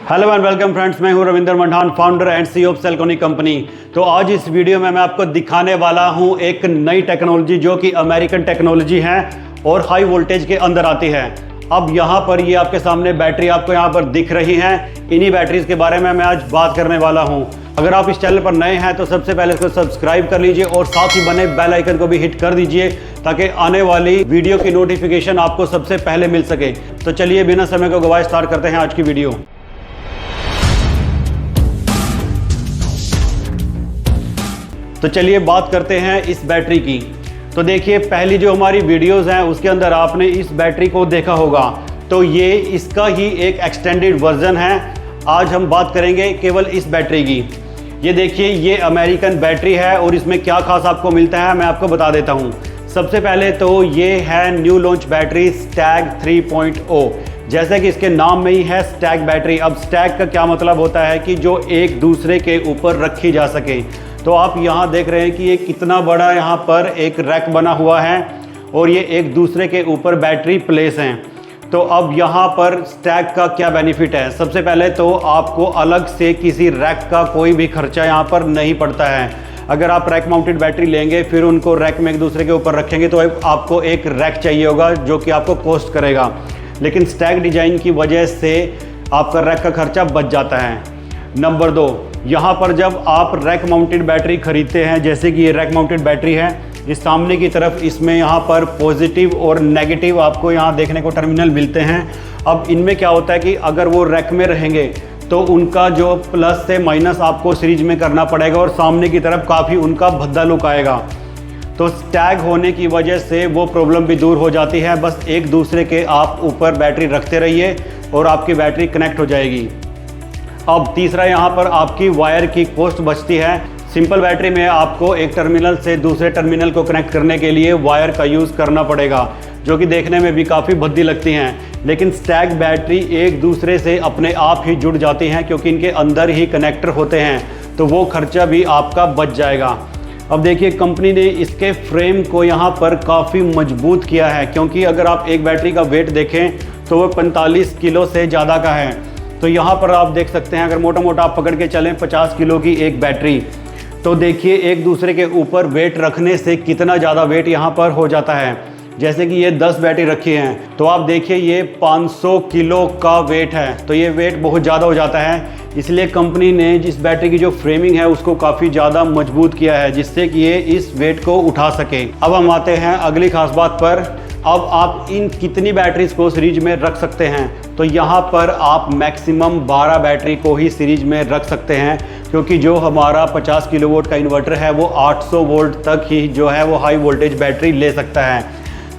Hello and welcome friends, मैं हूं Ravinder Mandan, founder and CEO of सेलकोनी कंपनी। तो आज इस वीडियो में मैं आपको दिखाने वाला हूं एक नई टेक्नोलॉजी जो कि अमेरिकन टेक्नोलॉजी है और हाई वोल्टेज के अंदर आती है। अब यहाँ पर ये आपके सामने बैटरी आपको यहाँ पर दिख रही हैं। इन्हीं बैटरीज के बारे में मैं आज बात करने वाला हूँ। अगर आप इस चैनल पर नए हैं तो सबसे पहले इसको सब्सक्राइब कर लीजिए और साथ ही बने बेल आइकन को भी हिट कर दीजिए ताकि आने वाली वीडियो की नोटिफिकेशन आपको सबसे पहले मिल सके। तो चलिए बिना समय को गवाए स्टार्ट करते हैं आज की वीडियो। तो चलिए बात करते हैं इस बैटरी की। तो देखिए, पहली जो हमारी वीडियोस हैं उसके अंदर आपने इस बैटरी को देखा होगा। तो ये इसका ही एक एक्सटेंडेड वर्जन है। आज हम बात करेंगे केवल इस बैटरी की। ये देखिए, ये अमेरिकन बैटरी है और इसमें क्या खास आपको मिलता है मैं आपको बता देता हूँ। सबसे पहले तो ये है न्यू लॉन्च बैटरी स्टैग 3.0। जैसे कि इसके नाम में ही है स्टैग बैटरी। अब स्टैग का क्या मतलब होता है कि जो एक दूसरे के ऊपर रखी जा सके। तो आप यहाँ देख रहे हैं कि ये कितना बड़ा यहाँ पर एक रैक बना हुआ है और ये एक दूसरे के ऊपर बैटरी प्लेस हैं। तो अब यहाँ पर स्टैग का क्या बेनिफिट है? सबसे पहले तो आपको अलग से किसी रैक का कोई भी खर्चा यहाँ पर नहीं पड़ता है। अगर आप रैक माउंटेड बैटरी लेंगे फिर उनको रैक में एक दूसरे के ऊपर रखेंगे तो आपको एक रैक चाहिए होगा जो कि आपको कॉस्ट करेगा। लेकिन स्टैग डिजाइन की वजह से आपका रैक का खर्चा बच जाता है। नंबर 2, यहाँ पर जब आप रैक माउंटेड बैटरी खरीदते हैं, जैसे कि ये रैक माउंटेड बैटरी है, इस सामने की तरफ इसमें यहाँ पर पॉजिटिव और नेगेटिव आपको यहाँ देखने को टर्मिनल मिलते हैं। अब इनमें क्या होता है कि अगर वो रैक में रहेंगे तो उनका जो प्लस से माइनस आपको सीरीज में करना पड़ेगा और सामने की तरफ काफ़ी उनका भद्दा लुक आएगा। तो स्टैग होने की वजह से वो प्रॉब्लम भी दूर हो जाती है। बस एक दूसरे के आप ऊपर बैटरी रखते रहिए और आपकी बैटरी कनेक्ट हो जाएगी। अब तीसरा, यहाँ पर आपकी वायर की कॉस्ट बचती है। सिंपल बैटरी में आपको एक टर्मिनल से दूसरे टर्मिनल को कनेक्ट करने के लिए वायर का यूज़ करना पड़ेगा, जो कि देखने में भी काफ़ी भद्दी लगती हैं। लेकिन स्टैग बैटरी एक दूसरे से अपने आप ही जुड़ जाती हैं क्योंकि इनके अंदर ही कनेक्टर होते हैं, तो वो खर्चा भी आपका बच जाएगा। अब देखिए, कंपनी ने इसके फ्रेम को यहाँ पर काफ़ी मजबूत किया है, क्योंकि अगर आप एक बैटरी का वेट देखें तो वो 45 किलो से ज़्यादा का है। तो यहाँ पर आप देख सकते हैं, अगर मोटा मोटा आप पकड़ के चलें 50 किलो की एक बैटरी, तो देखिए एक दूसरे के ऊपर वेट रखने से कितना ज़्यादा वेट यहाँ पर हो जाता है। जैसे कि ये 10 बैटरी रखी हैं तो आप देखिए ये 500 किलो का वेट है, तो ये वेट बहुत ज़्यादा हो जाता है। इसलिए कंपनी ने जिस बैटरी की जो फ्रेमिंग है उसको काफ़ी ज़्यादा मजबूत किया है, जिससे कि ये इस वेट को उठा सके। अब हम आते हैं अगली खास बात पर। अब आप इन कितनी बैटरीज को सीरीज में रख सकते हैं? तो यहाँ पर आप मैक्सिमम 12 बैटरी को ही सीरीज में रख सकते हैं, क्योंकि जो हमारा 50 किलोवाट का इन्वर्टर है वो 800 वोल्ट तक ही जो है वो हाई वोल्टेज बैटरी ले सकता है।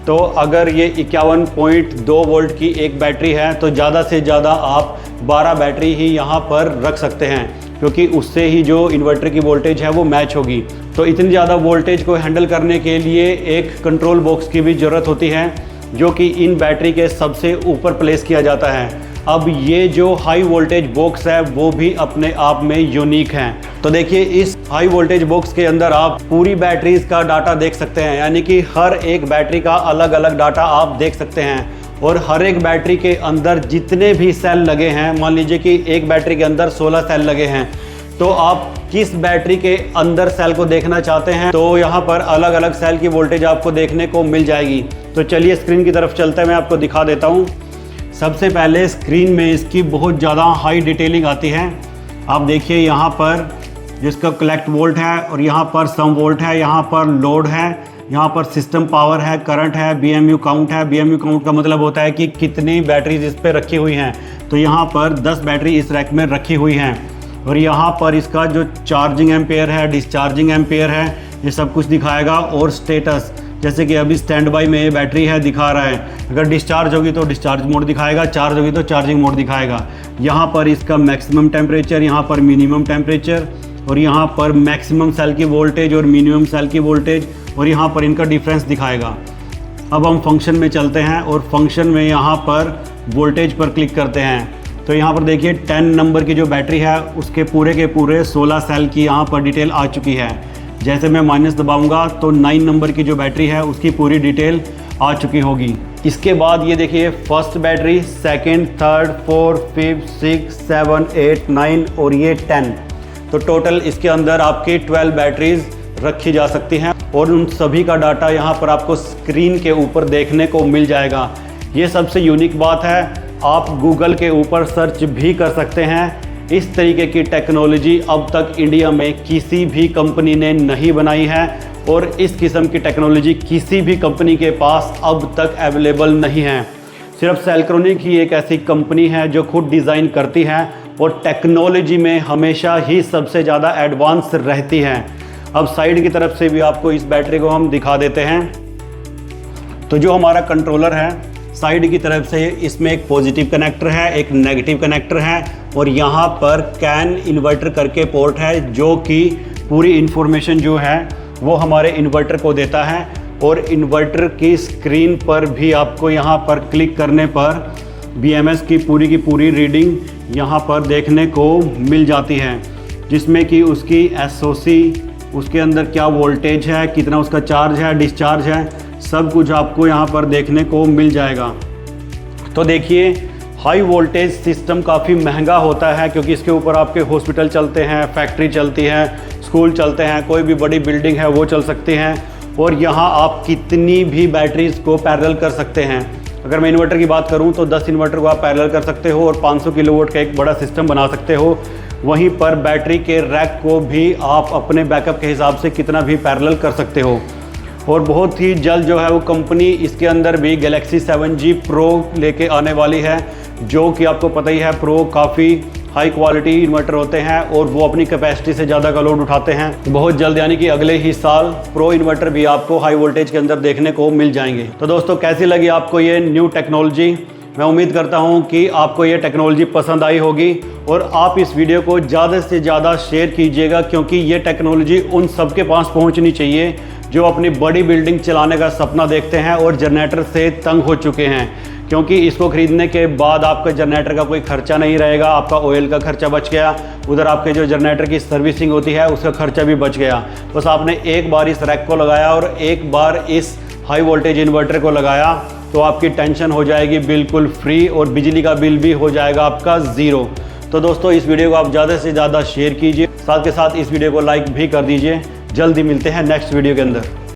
तो अगर ये 51.2 वोल्ट की एक बैटरी है तो ज़्यादा से ज़्यादा आप 12 बैटरी ही यहाँ पर रख सकते हैं, क्योंकि उससे ही जो इन्वर्टर की वोल्टेज है वो मैच होगी। तो इतनी ज़्यादा वोल्टेज को हैंडल करने के लिए एक कंट्रोल बॉक्स की भी ज़रूरत होती है, जो कि इन बैटरी के सबसे ऊपर प्लेस किया जाता है। अब ये जो हाई वोल्टेज बॉक्स है वो भी अपने आप में यूनिक है। तो देखिए, इस हाई वोल्टेज बॉक्स के अंदर आप पूरी बैटरीज का डाटा देख सकते हैं, यानी कि हर एक बैटरी का अलग अलग डाटा आप देख सकते हैं। और हर एक बैटरी के अंदर जितने भी सेल लगे हैं, मान लीजिए कि एक बैटरी के अंदर 16 सेल लगे हैं, तो आप किस बैटरी के अंदर सेल को देखना चाहते हैं तो यहाँ पर अलग अलग सेल की वोल्टेज आपको देखने को मिल जाएगी। तो चलिए स्क्रीन की तरफ चलते हैं, मैं आपको दिखा देता हूँ। सबसे पहले स्क्रीन में इसकी बहुत ज़्यादा हाई डिटेलिंग आती है। आप देखिए, यहाँ पर जिसका कलेक्ट वोल्ट है और यहाँ पर सम वोल्ट है, यहाँ पर लोड है, यहाँ पर सिस्टम पावर है, करंट है, बीएमयू काउंट है। बीएमयू काउंट का मतलब होता है कि कितनी बैटरीज इस पर रखी हुई हैं। तो यहाँ पर 10 बैटरी इस रैक में रखी हुई हैं। और यहाँ पर इसका जो चार्जिंग एम्पेयर है, डिस्चार्जिंग एम्पेयर है, ये सब कुछ दिखाएगा। और स्टेटस, जैसे कि अभी स्टैंड बाई में ये बैटरी है, दिखा रहा है। अगर डिस्चार्ज होगी तो डिस्चार्ज मोड दिखाएगा, चार्ज होगी तो चार्जिंग मोड दिखाएगा। यहाँ पर इसका मैक्सिमम टेम्परेचर, यहाँ पर मिनिमम टेम्परेचर, और यहाँ पर मैक्सिमम सेल की वोल्टेज और मिनिमम सेल की वोल्टेज, और यहाँ पर इनका डिफरेंस दिखाएगा। अब हम फंक्शन में चलते हैं और फंक्शन में यहाँ पर वोल्टेज पर क्लिक करते हैं। तो यहाँ पर देखिए 10 नंबर की जो बैटरी है उसके पूरे के पूरे 16 सेल की यहाँ पर डिटेल आ चुकी है। जैसे मैं माइनस दबाऊंगा तो 9 नंबर की जो बैटरी है उसकी पूरी डिटेल आ चुकी होगी। इसके बाद ये देखिए first battery, second, third, fourth, fifth, 6, 7, 8, 9 और ये 10। तो टोटल इसके अंदर आपकी 12 बैटरीज रखी जा सकती हैं और उन सभी का डाटा यहाँ पर आपको स्क्रीन के ऊपर देखने को मिल जाएगा। ये सबसे यूनिक बात है, आप गूगल के ऊपर सर्च भी कर सकते हैं। इस तरीके की टेक्नोलॉजी अब तक इंडिया में किसी भी कंपनी ने नहीं बनाई है और इस किस्म की टेक्नोलॉजी किसी भी कंपनी के पास अब तक अवेलेबल नहीं है। सिर्फ सेल्क्रोनिक ही एक ऐसी कंपनी है जो खुद डिज़ाइन करती है और टेक्नोलॉजी में हमेशा ही सबसे ज़्यादा एडवांस रहती है। अब साइड की तरफ से भी आपको इस बैटरी को हम दिखा देते हैं। तो जो हमारा कंट्रोलर है, साइड की तरफ से इसमें एक पॉजिटिव कनेक्टर है, एक नेगेटिव कनेक्टर है और यहाँ पर कैन इन्वर्टर करके पोर्ट है जो कि पूरी इन्फॉर्मेशन जो है वो हमारे इन्वर्टर को देता है। और इन्वर्टर की स्क्रीन पर भी आपको यहाँ पर क्लिक करने पर BMS की पूरी रीडिंग यहाँ पर देखने को मिल जाती है, जिसमें कि उसकी SOC, उसके अंदर क्या वोल्टेज है, कितना उसका चार्ज है, डिस्चार्ज है, सब कुछ आपको यहाँ पर देखने को मिल जाएगा। तो देखिए हाई वोल्टेज सिस्टम काफ़ी महंगा होता है क्योंकि इसके ऊपर आपके हॉस्पिटल चलते हैं, फैक्ट्री चलती है, स्कूल चलते हैं, कोई भी बड़ी बिल्डिंग है वो चल सकती हैं और यहाँ आप कितनी भी बैटरीज़ को पैरेलल कर सकते हैं। अगर मैं इन्वर्टर की बात करूँ तो 10 इन्वर्टर को आप पैरेलल कर सकते हो और 500 किलोवाट का एक बड़ा सिस्टम बना सकते हो। वहीं पर बैटरी के रैक को भी आप अपने बैकअप के हिसाब से कितना भी पैरेलल कर सकते हो। और बहुत ही जल्द जो है वो कंपनी इसके अंदर भी गैलेक्सी 7G प्रो लेके आने वाली है, जो कि आपको पता ही है प्रो काफ़ी हाई क्वालिटी इन्वर्टर होते हैं और वो अपनी कैपेसिटी से ज़्यादा का लोड उठाते हैं। बहुत जल्द यानी कि अगले ही साल प्रो इन्वर्टर भी आपको हाई वोल्टेज के अंदर देखने को मिल जाएंगे। तो दोस्तों कैसी लगी आपको ये न्यू टेक्नोलॉजी? मैं उम्मीद करता हूँ कि आपको ये टेक्नोलॉजी पसंद आई होगी और आप इस वीडियो को ज़्यादा से ज़्यादा शेयर कीजिएगा क्योंकि ये टेक्नोलॉजी उन सबके पास पहुँचनी चाहिए जो अपनी बड़ी बिल्डिंग चलाने का सपना देखते हैं और जनरेटर से तंग हो चुके हैं, क्योंकि इसको ख़रीदने के बाद आपका जनरेटर का कोई खर्चा नहीं रहेगा, आपका ऑयल का खर्चा बच गया, उधर आपके जो जनरेटर की सर्विसिंग होती है उसका खर्चा भी बच गया। बस आपने एक बार इस रैक को लगाया और एक बार इस हाई वोल्टेज इन्वर्टर को लगाया तो आपकी टेंशन हो जाएगी बिल्कुल फ्री और बिजली का बिल भी हो जाएगा आपका ज़ीरो। तो दोस्तों इस वीडियो को आप ज़्यादा से ज़्यादा शेयर कीजिए, साथ के साथ इस वीडियो को लाइक भी कर दीजिए। जल्दी मिलते हैं नेक्स्ट वीडियो के अंदर।